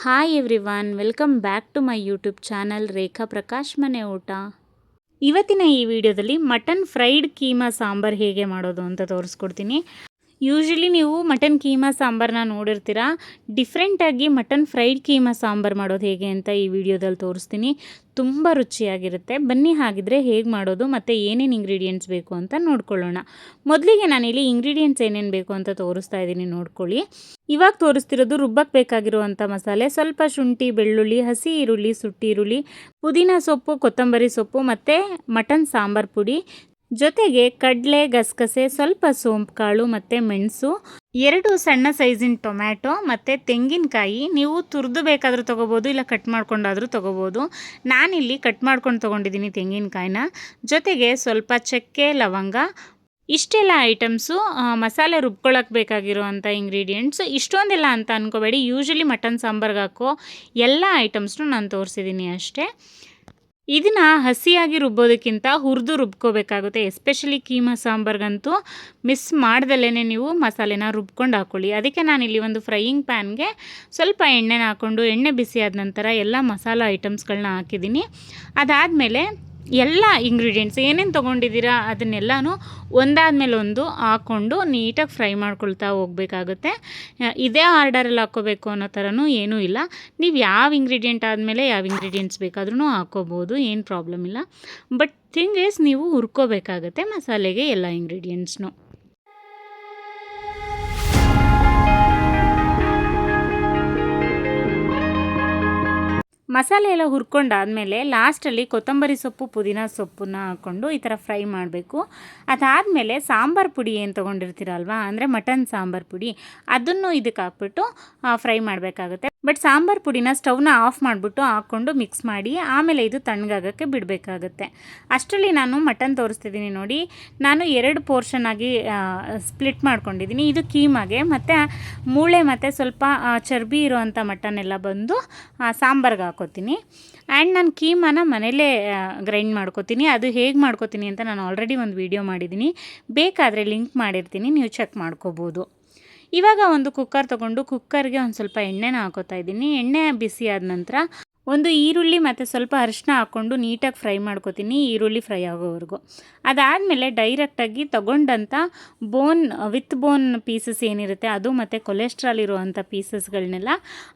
Hi everyone, welcome back to my YouTube channel Rekha Prakash ಮನೆ ಊಟ. ಇವತ್ತಿನ ಈ ವಿಡಿಯೋದಲ್ಲಿ ಮಟನ್ ಫ್ರೈಡ್ ಕೀಮಾ ಸಾಂಬಾರ್ ಹೇಗೆ ಮಾಡೋದು ಅಂತ ತೋರಿಸ್ಕೊಡ್ತೀನಿ. ಯೂಶ್ವಲಿ ನೀವು ಮಟನ್ ಕೀಮಾ ಸಾಂಬಾರನ್ನ ನೋಡಿರ್ತೀರ. ಡಿಫ್ರೆಂಟಾಗಿ ಮಟನ್ ಫ್ರೈಡ್ ಕೀಮಾ ಸಾಂಬಾರು ಮಾಡೋದು ಹೇಗೆ ಅಂತ ಈ ವಿಡಿಯೋದಲ್ಲಿ ತೋರಿಸ್ತೀನಿ. ತುಂಬ ರುಚಿಯಾಗಿರುತ್ತೆ. ಬನ್ನಿ ಹಾಗಿದ್ರೆ ಹೇಗೆ ಮಾಡೋದು ಮತ್ತು ಏನೇನು ಇಂಗ್ರೀಡಿಯೆಂಟ್ಸ್ ಬೇಕು ಅಂತ ನೋಡ್ಕೊಳ್ಳೋಣ. ಮೊದಲಿಗೆ ನಾನಿಲ್ಲಿ ಇಂಗ್ರೀಡಿಯೆಂಟ್ಸ್ ಏನೇನು ಬೇಕು ಅಂತ ತೋರಿಸ್ತಾ ಇದ್ದೀನಿ, ನೋಡ್ಕೊಳ್ಳಿ. ಇವಾಗ ತೋರಿಸ್ತಿರೋದು ರುಬ್ಬಕ್ಕೆ ಬೇಕಾಗಿರುವಂಥ ಮಸಾಲೆ: ಸ್ವಲ್ಪ ಶುಂಠಿ, ಬೆಳ್ಳುಳ್ಳಿ, ಹಸಿ ಈರುಳ್ಳಿ, ಸುಟ್ಟಿ ಈರುಳ್ಳಿ, ಪುದೀನ ಸೊಪ್ಪು, ಕೊತ್ತಂಬರಿ ಸೊಪ್ಪು ಮತ್ತು ಮಟನ್ ಸಾಂಬಾರು ಪುಡಿ, ಜೊತೆಗೆ ಕಡಲೆ, ಗಸಗಸೆ, ಸ್ವಲ್ಪ ಸೋಂಪು ಕಾಳು ಮತ್ತು ಮೆಣಸು, 2 ಸಣ್ಣ ಸೈಜಿನ ಟೊಮ್ಯಾಟೊ ಮತ್ತು ತೆಂಗಿನಕಾಯಿ. ನೀವು ತುರಿದು ಬೇಕಾದರೂ ತೊಗೋಬೋದು, ಇಲ್ಲ ಕಟ್ ಮಾಡ್ಕೊಂಡಾದರೂ ತೊಗೋಬೋದು. ನಾನಿಲ್ಲಿ ಕಟ್ ಮಾಡ್ಕೊಂಡು ತೊಗೊಂಡಿದ್ದೀನಿ ತೆಂಗಿನಕಾಯಿನ. ಜೊತೆಗೆ ಸ್ವಲ್ಪ ಚಕ್ಕೆ, ಲವಂಗ. ಇಷ್ಟೆಲ್ಲ ಐಟಮ್ಸು ಮಸಾಲೆ ರುಬ್ಕೊಳ್ಳೋಕೆ ಬೇಕಾಗಿರೋವಂಥ ಇಂಗ್ರೀಡಿಯೆಂಟ್ಸ್. ಇಷ್ಟೊಂದೆಲ್ಲ ಅಂತ ಅಂದ್ಕೋಬೇಡಿ, ಯೂಶ್ವಲಿ ಮಟನ್ ಸಾಂಬಾರ್ಗೆ ಹಾಕೋ ಎಲ್ಲ ಐಟಮ್ಸ್ನು ನಾನು ತೋರಿಸಿದ್ದೀನಿ ಅಷ್ಟೇ. ಇದನ್ನು ಹಸಿಯಾಗಿ ರುಬ್ಬೋದಕ್ಕಿಂತ ಹುರಿದು ರುಬ್ಕೋಬೇಕಾಗುತ್ತೆ. ಎಸ್ಪೆಷಲಿ ಕೀಮಾ ಸಾಂಬಾರ್ಗಂತೂ ಮಿಸ್ ಮಾಡ್ದಲೇ ನೀವು ಮಸಾಲೆನ ರುಬ್ಕೊಂಡು ಹಾಕ್ಕೊಳ್ಳಿ. ಅದಕ್ಕೆ ನಾನಿಲ್ಲಿ ಒಂದು ಫ್ರೈಯಿಂಗ್ ಪ್ಯಾನ್ಗೆ ಸ್ವಲ್ಪ ಎಣ್ಣೆನ ಹಾಕ್ಕೊಂಡು, ಎಣ್ಣೆ ಬಿಸಿ ಆದ ನಂತರ ಎಲ್ಲ ಮಸಾಲ ಐಟಮ್ಸ್ಗಳನ್ನ ಹಾಕಿದ್ದೀನಿ. ಅದಾದಮೇಲೆ ಎಲ್ಲ ಇಂಗ್ರೀಡಿಯೆಂಟ್ಸ್ ಏನೇನು ತೊಗೊಂಡಿದ್ದೀರಾ ಅದನ್ನೆಲ್ಲನೂ ಒಂದಾದಮೇಲೆ ಒಂದು ಹಾಕ್ಕೊಂಡು ನೀಟಾಗಿ ಫ್ರೈ ಮಾಡ್ಕೊಳ್ತಾ ಹೋಗಬೇಕಾಗುತ್ತೆ. ಇದೇ ಆರ್ಡರಲ್ಲಿ ಹಾಕ್ಕೋಬೇಕು ಅನ್ನೋ ಥರನೂ ಏನೂ ಇಲ್ಲ. ನೀವು ಯಾವ ಇಂಗ್ರೀಡಿಯೆಂಟ್ ಆದಮೇಲೆ ಯಾವ ಇಂಗ್ರೀಡಿಯೆಂಟ್ಸ್ ಬೇಕಾದ್ರೂ ಹಾಕ್ಕೋಬೋದು, ಏನು ಪ್ರಾಬ್ಲಮ್ ಇಲ್ಲ. ಬಟ್ ಥಿಂಗ್ ಈಸ್, ನೀವು ಹುರ್ಕೋಬೇಕಾಗತ್ತೆ ಮಸಾಲೆಗೆ ಎಲ್ಲ ಇಂಗ್ರೀಡಿಯೆಂಟ್ಸ್ನು. ಮಸಾಲೆ ಎಲ್ಲ ಹುರ್ಕೊಂಡಾದಮೇಲೆ ಲಾಸ್ಟಲ್ಲಿ ಕೊತ್ತಂಬರಿ ಸೊಪ್ಪು, ಪುದೀನ ಸೊಪ್ಪನ್ನ ಹಾಕ್ಕೊಂಡು ಈ ಥರ ಫ್ರೈ ಮಾಡಬೇಕು. ಅದಾದಮೇಲೆ ಸಾಂಬಾರು ಪುಡಿ ಏನು ತೊಗೊಂಡಿರ್ತೀರಲ್ವ, ಅಂದರೆ ಮಟನ್ ಸಾಂಬಾರು ಪುಡಿ, ಅದನ್ನು ಇದಕ್ಕೆ ಹಾಕ್ಬಿಟ್ಟು ಫ್ರೈ ಮಾಡಬೇಕಾಗುತ್ತೆ. ಬಟ್ ಸಾಂಬಾರು ಪುಡಿನ ಸ್ಟವ್ನ ಆಫ್ ಮಾಡಿಬಿಟ್ಟು ಹಾಕ್ಕೊಂಡು ಮಿಕ್ಸ್ ಮಾಡಿ ಆಮೇಲೆ ಇದು ತಣ್ಣಗಾಗೋಕ್ಕೆ ಬಿಡಬೇಕಾಗುತ್ತೆ. ಅಷ್ಟರಲ್ಲಿ ನಾನು ಮಟನ್ ತೋರಿಸ್ತಿದ್ದೀನಿ ನೋಡಿ. ನಾನು 2 ಪೋರ್ಷನ್ ಆಗಿ ಸ್ಪ್ಲಿಟ್ ಮಾಡ್ಕೊಂಡಿದ್ದೀನಿ. ಇದು ಕೀಮಾಗೆ, ಮತ್ತು ಮೂಳೆ ಮತ್ತು ಸ್ವಲ್ಪ ಚರ್ಬಿ ಇರೋವಂಥ ಮಟನ್ ಎಲ್ಲ ಬಂದು ಸಾಂಬಾರ್ಗೆ ಹಾಕೋತೀನಿ. ಆ್ಯಂಡ್ ನಾನು ಕೀಮಾನ ಮನೇಲೇ ಗ್ರೈಂಡ್ ಮಾಡ್ಕೋತೀನಿ. ಅದು ಹೇಗೆ ಮಾಡ್ಕೋತೀನಿ ಅಂತ ನಾನು ಆಲ್ರೆಡಿ ಒಂದು ವಿಡಿಯೋ ಮಾಡಿದ್ದೀನಿ, ಬೇಕಾದರೆ ಲಿಂಕ್ ಮಾಡಿರ್ತೀನಿ, ನೀವು ಚೆಕ್ ಮಾಡ್ಕೋಬೋದು. ಇವಾಗ ಒಂದು ಕುಕ್ಕರ್ ತೊಗೊಂಡು ಕುಕ್ಕರ್ಗೆ ಒಂದು ಸ್ವಲ್ಪ ಎಣ್ಣೆನ ಹಾಕೋತಾ ಇದ್ದೀನಿ. ಎಣ್ಣೆ ಬಿಸಿ ಆದ ನಂತರ ಒಂದು ಈರುಳ್ಳಿ ಮತ್ತು ಸ್ವಲ್ಪ ಅರಿಶಿನ ಹಾಕ್ಕೊಂಡು ನೀಟಾಗಿ ಫ್ರೈ ಮಾಡ್ಕೋತೀನಿ, ಈರುಳ್ಳಿ ಫ್ರೈ ಆಗೋವರೆಗೂ. ಅದಾದಮೇಲೆ ಡೈರೆಕ್ಟಾಗಿ ತೊಗೊಂಡಂಥ ವಿತ್ ಬೋನ್ ಪೀಸಸ್ ಏನಿರುತ್ತೆ ಅದು, ಮತ್ತು ಕೊಲೆಸ್ಟ್ರಾಲ್ ಇರುವಂಥ ಪೀಸಸ್ಗಳನ್ನೆಲ್ಲ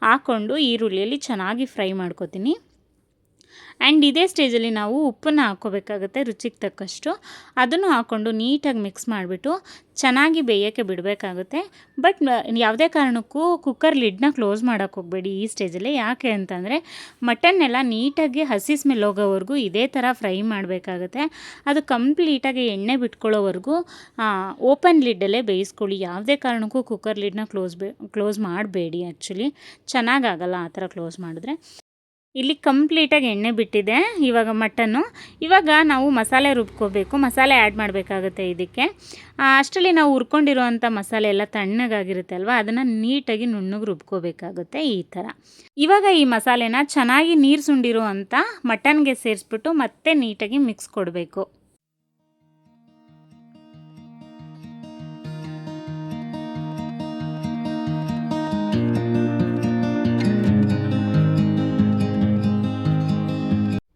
ಹಾಕ್ಕೊಂಡು ಈರುಳ್ಳಿಯಲ್ಲಿ ಚೆನ್ನಾಗಿ ಫ್ರೈ ಮಾಡ್ಕೋತೀನಿ. ಆ್ಯಂಡ್ ಇದೇ ಸ್ಟೇಜಲ್ಲಿ ನಾವು ಉಪ್ಪನ್ನು ಹಾಕ್ಕೋಬೇಕಾಗುತ್ತೆ ರುಚಿಗೆ ತಕ್ಕಷ್ಟು. ಅದನ್ನು ಹಾಕ್ಕೊಂಡು ನೀಟಾಗಿ ಮಿಕ್ಸ್ ಮಾಡಿಬಿಟ್ಟು ಚೆನ್ನಾಗಿ ಬೇಯೋಕ್ಕೆ ಬಿಡಬೇಕಾಗುತ್ತೆ. ಬಟ್ ಯಾವುದೇ ಕಾರಣಕ್ಕೂ ಕುಕ್ಕರ್ ಲಿಡ್ನ ಕ್ಲೋಸ್ ಮಾಡೋಕ್ಕೆ ಹೋಗಬೇಡಿ ಈ ಸ್ಟೇಜಲ್ಲಿ. ಯಾಕೆ ಅಂತಂದರೆ ಮಟನ್ನೆಲ್ಲ ನೀಟಾಗಿ ಹಸಿ ಸ್ಮೆಲ್ ಹೋಗೋವರೆಗೂ ಇದೇ ಥರ ಫ್ರೈ ಮಾಡಬೇಕಾಗುತ್ತೆ. ಅದು ಕಂಪ್ಲೀಟಾಗಿ ಎಣ್ಣೆ ಬಿಟ್ಕೊಳ್ಳೋವರೆಗೂ ಓಪನ್ ಲಿಡ್ಡಲ್ಲೇ ಬೇಯಿಸ್ಕೊಳ್ಳಿ. ಯಾವುದೇ ಕಾರಣಕ್ಕೂ ಕುಕ್ಕರ್ ಲಿಡ್ನ ಕ್ಲೋಸ್ ಮಾಡಬೇಡಿ. ಆ್ಯಕ್ಚುಲಿ ಚೆನ್ನಾಗಾಗಲ್ಲ ಆ ಥರ ಕ್ಲೋಸ್ ಮಾಡಿದ್ರೆ. ಇಲ್ಲಿ ಕಂಪ್ಲೀಟಾಗಿ ಎಣ್ಣೆ ಬಿಟ್ಟಿದೆ ಇವಾಗ ಮಟನ್ನು. ಇವಾಗ ನಾವು ಮಸಾಲೆ ರುಬ್ಕೋಬೇಕು, ಮಸಾಲೆ ಆ್ಯಡ್ ಮಾಡಬೇಕಾಗುತ್ತೆ ಇದಕ್ಕೆ. ಅಷ್ಟರಲ್ಲಿ ನಾವು ಹುರ್ಕೊಂಡಿರುವಂಥ ಮಸಾಲೆ ಎಲ್ಲ ತಣ್ಣಗಾಗಿರುತ್ತೆ ಅಲ್ವ, ಅದನ್ನು ನೀಟಾಗಿ ನುಣ್ಣಗೆ ರುಬ್ಕೋಬೇಕಾಗುತ್ತೆ ಈ ಥರ. ಇವಾಗ ಈ ಮಸಾಲೆನ ಚೆನ್ನಾಗಿ ನೀರು ಸುಂಡಿರುವಂಥ ಮಟನ್ಗೆ ಸೇರಿಸ್ಬಿಟ್ಟು ಮತ್ತೆ ನೀಟಾಗಿ ಮಿಕ್ಸ್ ಕೊಡಬೇಕು.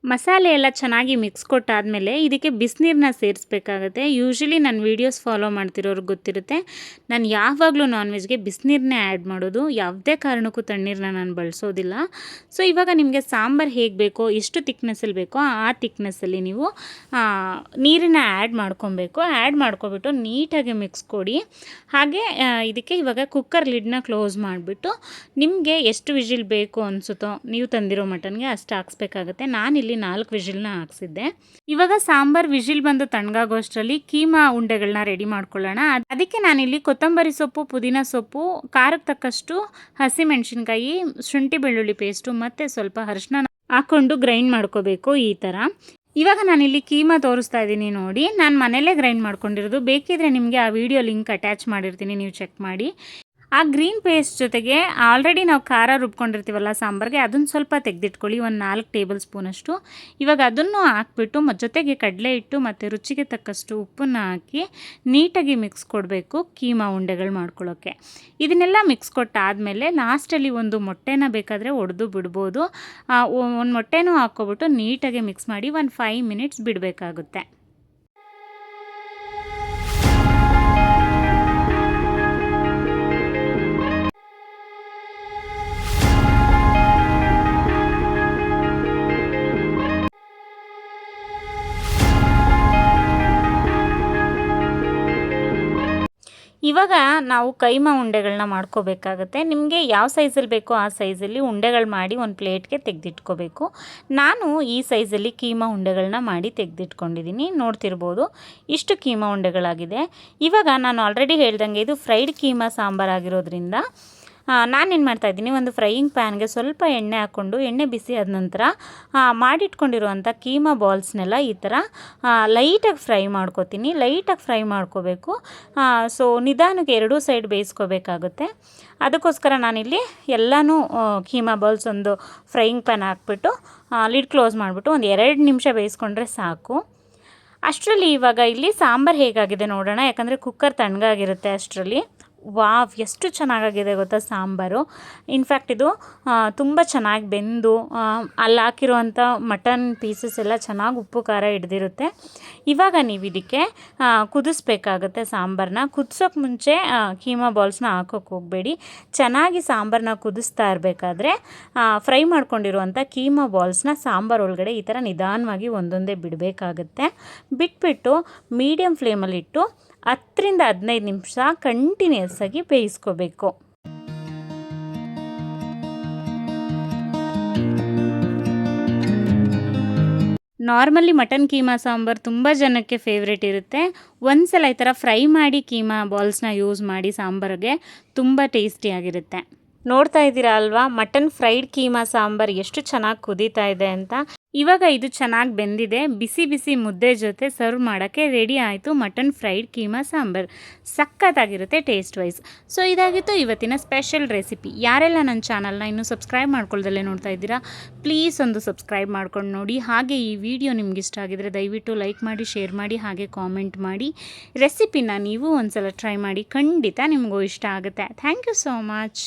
ಮಸಾಲೆ ಎಲ್ಲ ಚೆನ್ನಾಗಿ ಮಿಕ್ಸ್ ಕೊಟ್ಟಾದಮೇಲೆ ಇದಕ್ಕೆ ಬಿಸಿನೀರನ್ನ ಸೇರಿಸ್ಬೇಕಾಗುತ್ತೆ. ಯೂಶ್ವಲಿ ನನ್ನ ವೀಡಿಯೋಸ್ ಫಾಲೋ ಮಾಡ್ತಿರೋರಿಗೆ ಗೊತ್ತಿರುತ್ತೆ, ನಾನು ಯಾವಾಗಲೂ ನಾನ್ ವೆಜ್ಗೆ ಬಿಸಿನೀರನ್ನೇ ಆ್ಯಡ್ ಮಾಡೋದು, ಯಾವುದೇ ಕಾರಣಕ್ಕೂ ತಣ್ಣೀರನ್ನ ನಾನು ಬಳಸೋದಿಲ್ಲ. ಸೊ ಇವಾಗ ನಿಮಗೆ ಸಾಂಬಾರು ಹೇಗೆ ಬೇಕೋ, ಎಷ್ಟು ತಿಕ್ನೆಸ್ಸಲ್ಲಿ ಬೇಕೋ ಆ ತಿಕ್ನೆಸ್ಸಲ್ಲಿ ನೀವು ನೀರನ್ನು ಆ್ಯಡ್ ಮಾಡ್ಕೊಬೇಕು. ಆ್ಯಡ್ ಮಾಡ್ಕೊಬಿಟ್ಟು ನೀಟಾಗಿ ಮಿಕ್ಸ್ ಕೊಡಿ. ಹಾಗೆ ಇದಕ್ಕೆ ಇವಾಗ ಕುಕ್ಕರ್ ಲಿಡ್ನ ಕ್ಲೋಸ್ ಮಾಡಿಬಿಟ್ಟು ನಿಮಗೆ ಎಷ್ಟು ವಿಜಿಲ್ ಬೇಕು ಅನಿಸುತ್ತೋ ನೀವು ತಂದಿರೋ ಮಟನ್ಗೆ ಅಷ್ಟು ಹಾಕ್ಸ್ಬೇಕಾಗುತ್ತೆ. ನಾನಿಲ್ಲಿ 4 ವಿಜಿಲ್ನ ಹಾಕ್ಸಿದ್ದೆ. ಇವಾಗ ಸಾಂಬಾರ್ ವಿಜಿಲ್ ಬಂದು ತಣ್ಣಗಾಗೋಷ್ಟರಲ್ಲಿ ಕೀಮಾ ಉಂಡೆಗಳನ್ನ ರೆಡಿ ಮಾಡ್ಕೊಳ್ಳೋಣ. ಅದಕ್ಕೆ ನಾನಿಲ್ಲಿ ಕೊತ್ತಂಬರಿ ಸೊಪ್ಪು, ಪುದೀನ ಸೊಪ್ಪು, ಖಾರಕ್ಕೆ ತಕ್ಕಷ್ಟು ಹಸಿಮೆಣಸಿನ್ಕಾಯಿ, ಶುಂಠಿ ಬೆಳ್ಳುಳ್ಳಿ ಪೇಸ್ಟು ಮತ್ತು ಸ್ವಲ್ಪ ಅರಿಶಿನ ಹಾಕ್ಕೊಂಡು ಗ್ರೈಂಡ್ ಮಾಡ್ಕೋಬೇಕು ಈ ಥರ. ಇವಾಗ ನಾನಿಲ್ಲಿ ಕೀಮಾ ತೋರಿಸ್ತಾ ಇದ್ದೀನಿ ನೋಡಿ, ನಾನು ಮನೆಯಲ್ಲೇ ಗ್ರೈಂಡ್ ಮಾಡ್ಕೊಂಡಿರೋದು. ಬೇಕಿದ್ರೆ ನಿಮಗೆ ಆ ವಿಡಿಯೋ ಲಿಂಕ್ ಅಟ್ಯಾಚ್ ಮಾಡಿರ್ತೀನಿ, ನೀವು ಚೆಕ್ ಮಾಡಿ. ಆ ಗ್ರೀನ್ ಪೇಸ್ಟ್ ಜೊತೆಗೆ ಆಲ್ರೆಡಿ ನಾವು ಖಾರ ರುಬ್ಕೊಂಡಿರ್ತೀವಲ್ಲ ಸಾಂಬಾರಿಗೆ, ಅದನ್ನು ಸ್ವಲ್ಪ ತೆಗೆದಿಟ್ಕೊಳ್ಳಿ, ಒಂದು 4 ಟೇಬಲ್ ಸ್ಪೂನಷ್ಟು. ಇವಾಗ ಅದನ್ನು ಹಾಕ್ಬಿಟ್ಟು ಜೊತೆಗೆ ಕಡಲೆ ಹಿಟ್ಟು ಮತ್ತು ರುಚಿಗೆ ತಕ್ಕಷ್ಟು ಉಪ್ಪನ್ನು ಹಾಕಿ ನೀಟಾಗಿ ಮಿಕ್ಸ್ ಕೊಡಬೇಕು ಕೀಮಾ ಉಂಡೆಗಳು ಮಾಡ್ಕೊಳ್ಳೋಕ್ಕೆ. ಇದನ್ನೆಲ್ಲ ಮಿಕ್ಸ್ ಕೊಟ್ಟಾದಮೇಲೆ ಲಾಸ್ಟಲ್ಲಿ ಒಂದು ಮೊಟ್ಟೆನ ಬೇಕಾದರೆ ಒಡೆದು ಬಿಡ್ಬೋದು. ಒಂದು ಮೊಟ್ಟೆನೂ ಹಾಕ್ಕೊಬಿಟ್ಟು ನೀಟಾಗಿ ಮಿಕ್ಸ್ ಮಾಡಿ ಒಂದು 5 ಮಿನಿಟ್ಸ್ ಬಿಡಬೇಕಾಗುತ್ತೆ. ಇವಾಗ ನಾವು ಕೈಮಾ ಉಂಡೆಗಳನ್ನ ಮಾಡ್ಕೋಬೇಕಾಗತ್ತೆ. ನಿಮಗೆ ಯಾವ ಸೈಜಲ್ಲಿ ಬೇಕೋ ಆ ಸೈಜಲ್ಲಿ ಉಂಡೆಗಳು ಮಾಡಿ ಒಂದು ಪ್ಲೇಟ್ಗೆ ತೆಗೆದಿಟ್ಕೋಬೇಕು. ನಾನು ಈ ಸೈಜಲ್ಲಿ ಕೀಮಾ ಉಂಡೆಗಳನ್ನ ಮಾಡಿ ತೆಗೆದಿಟ್ಕೊಂಡಿದ್ದೀನಿ. ನೋಡ್ತಿರ್ಬೋದು ಇಷ್ಟು ಕೀಮಾ ಉಂಡೆಗಳಾಗಿದೆ. ಇವಾಗ ನಾನು ಆಲ್ರೆಡಿ ಹೇಳ್ದಂಗೆ ಇದು ಫ್ರೈಡ್ ಕೀಮಾ ಸಾಂಬಾರಾಗಿರೋದ್ರಿಂದ ನಾನೇನು ಮಾಡ್ತಾಯಿದ್ದೀನಿ, ಒಂದು ಫ್ರೈಯಿಂಗ್ ಪ್ಯಾನ್ಗೆ ಸ್ವಲ್ಪ ಎಣ್ಣೆ ಹಾಕ್ಕೊಂಡು ಎಣ್ಣೆ ಬಿಸಿ ಆದ ನಂತರ ಮಾಡಿಟ್ಕೊಂಡಿರುವಂಥ ಕೀಮಾ ಬಾಲ್ಸ್ನೆಲ್ಲ ಈ ಥರ ಲೈಟಾಗಿ ಫ್ರೈ ಮಾಡ್ಕೋತೀನಿ. ಲೈಟಾಗಿ ಫ್ರೈ ಮಾಡ್ಕೋಬೇಕು. ಸೊ ನಿಧಾನಕ್ಕೆ ಎರಡೂ ಸೈಡ್ ಬೇಯಿಸ್ಕೋಬೇಕಾಗುತ್ತೆ. ಅದಕ್ಕೋಸ್ಕರ ನಾನಿಲ್ಲಿ ಎಲ್ಲನೂ ಕೀಮಾ ಬಾಲ್ಸ್ ಒಂದು ಫ್ರೈಯಿಂಗ್ ಪ್ಯಾನ್ ಹಾಕ್ಬಿಟ್ಟು ಲಿಡ್ ಕ್ಲೋಸ್ ಮಾಡಿಬಿಟ್ಟು ಒಂದು 2 ನಿಮಿಷ ಬೇಯಿಸ್ಕೊಂಡ್ರೆ ಸಾಕು. ಅಷ್ಟರಲ್ಲಿ ಇವಾಗ ಇಲ್ಲಿ ಸಾಂಬಾರು ಹೇಗಾಗಿದೆ ನೋಡೋಣ. ಯಾಕಂದರೆ ಕುಕ್ಕರ್ ತಣ್ಣಗಾಗಿರುತ್ತೆ ಅಷ್ಟರಲ್ಲಿ. ವಾವ್, ಎಷ್ಟು ಚೆನ್ನಾಗಾಗಿದೆ ಗೊತ್ತಾ ಸಾಂಬಾರು. ಇನ್ಫ್ಯಾಕ್ಟ್ ಇದು ತುಂಬ ಚೆನ್ನಾಗಿ ಬೆಂದು ಅಲ್ಲಿ ಹಾಕಿರುವಂಥ ಮಟನ್ ಪೀಸಸ್ ಎಲ್ಲ ಚೆನ್ನಾಗಿ ಉಪ್ಪು ಖಾರ ಹಿಡ್ದಿರುತ್ತೆ. ಇವಾಗ ನೀವು ಇದಕ್ಕೆ ಕುದಿಸ್ಬೇಕಾಗುತ್ತೆ ಸಾಂಬಾರನ್ನ. ಕುದಿಸೋಕೆ ಮುಂಚೆ ಕೀಮಾ ಬಾಲ್ಸ್ನ ಹಾಕೋಕ್ಕೆ ಹೋಗಬೇಡಿ. ಚೆನ್ನಾಗಿ ಸಾಂಬಾರನ್ನ ಕುದಿಸ್ತಾ ಇರಬೇಕಾದ್ರೆ ಫ್ರೈ ಮಾಡ್ಕೊಂಡಿರುವಂಥ ಕೀಮಾ ಬಾಲ್ಸ್ನ ಸಾಂಬಾರು ಒಳಗಡೆ ಈ ಥರ ನಿಧಾನವಾಗಿ ಒಂದೊಂದೇ ಬಿಡಬೇಕಾಗತ್ತೆ. ಬಿಟ್ಬಿಟ್ಟು ಮೀಡಿಯಮ್ ಫ್ಲೇಮಲ್ಲಿಟ್ಟು 10ರಿಂದ 15 ನಿಮಿಷ ಕಂಟಿನ್ಯೂಸ್ ಆಗಿ ಬೇಯಿಸ್ಕೋಬೇಕು. ನಾರ್ಮಲಿ ಮಟನ್ ಕೀಮಾ ಸಾಂಬಾರು ತುಂಬ ಜನಕ್ಕೆ ಫೇವ್ರೇಟ್ ಇರುತ್ತೆ. ಒಂದ್ಸಲ ಈ ಥರ ಫ್ರೈ ಮಾಡಿ ಕೀಮಾ ಬಾಲ್ಸ್ನ ಯೂಸ್ ಮಾಡಿ ಸಾಂಬಾರಿಗೆ ತುಂಬ ಟೇಸ್ಟಿಯಾಗಿರುತ್ತೆ. ನೋಡ್ತಾ ಇದ್ದೀರಾ ಅಲ್ವಾ, ಮಟನ್ ಫ್ರೈಡ್ ಕೀಮಾ ಸಾಂಬಾರು ಎಷ್ಟು ಚೆನ್ನಾಗಿ ಕುದೀತಾ ಇದೆ ಅಂತ. ಇವಾಗ ಇದು ಚೆನ್ನಾಗಿ ಬೆಂದಿದೆ. ಬಿಸಿ ಬಿಸಿ ಮುದ್ದೆ ಜೊತೆ ಸರ್ವ್ ಮಾಡೋಕ್ಕೆ ರೆಡಿ ಆಯಿತು ಮಟನ್ ಫ್ರೈಡ್ ಕೀಮಾ ಸಾಂಬಾರು. ಸಖತ್ತಾಗಿರುತ್ತೆ ಟೇಸ್ಟ್ ವೈಸ್. ಸೊ ಇದಾಗಿತ್ತು ಇವತ್ತಿನ ಸ್ಪೆಷಲ್ ರೆಸಿಪಿ. ಯಾರೆಲ್ಲ ನನ್ನ ಚಾನಲ್ನ ಇನ್ನೂ ಸಬ್ಸ್ಕ್ರೈಬ್ ಮಾಡ್ಕೊಳ್ದಲ್ಲೇ ನೋಡ್ತಾ ಇದ್ದೀರಾ, ಪ್ಲೀಸ್ ಒಂದು ಸಬ್ಸ್ಕ್ರೈಬ್ ಮಾಡ್ಕೊಂಡು ನೋಡಿ. ಹಾಗೆ ಈ ವಿಡಿಯೋ ನಿಮ್ಗೆ ಇಷ್ಟ ಆಗಿದರೆ ದಯವಿಟ್ಟು ಲೈಕ್ ಮಾಡಿ, ಶೇರ್ ಮಾಡಿ, ಹಾಗೆ ಕಾಮೆಂಟ್ ಮಾಡಿ. ರೆಸಿಪಿನ ನೀವು ಒಂದ್ಸಲ ಟ್ರೈ ಮಾಡಿ, ಖಂಡಿತ ನಿಮಗೂ ಇಷ್ಟ ಆಗುತ್ತೆ. Thank you so much.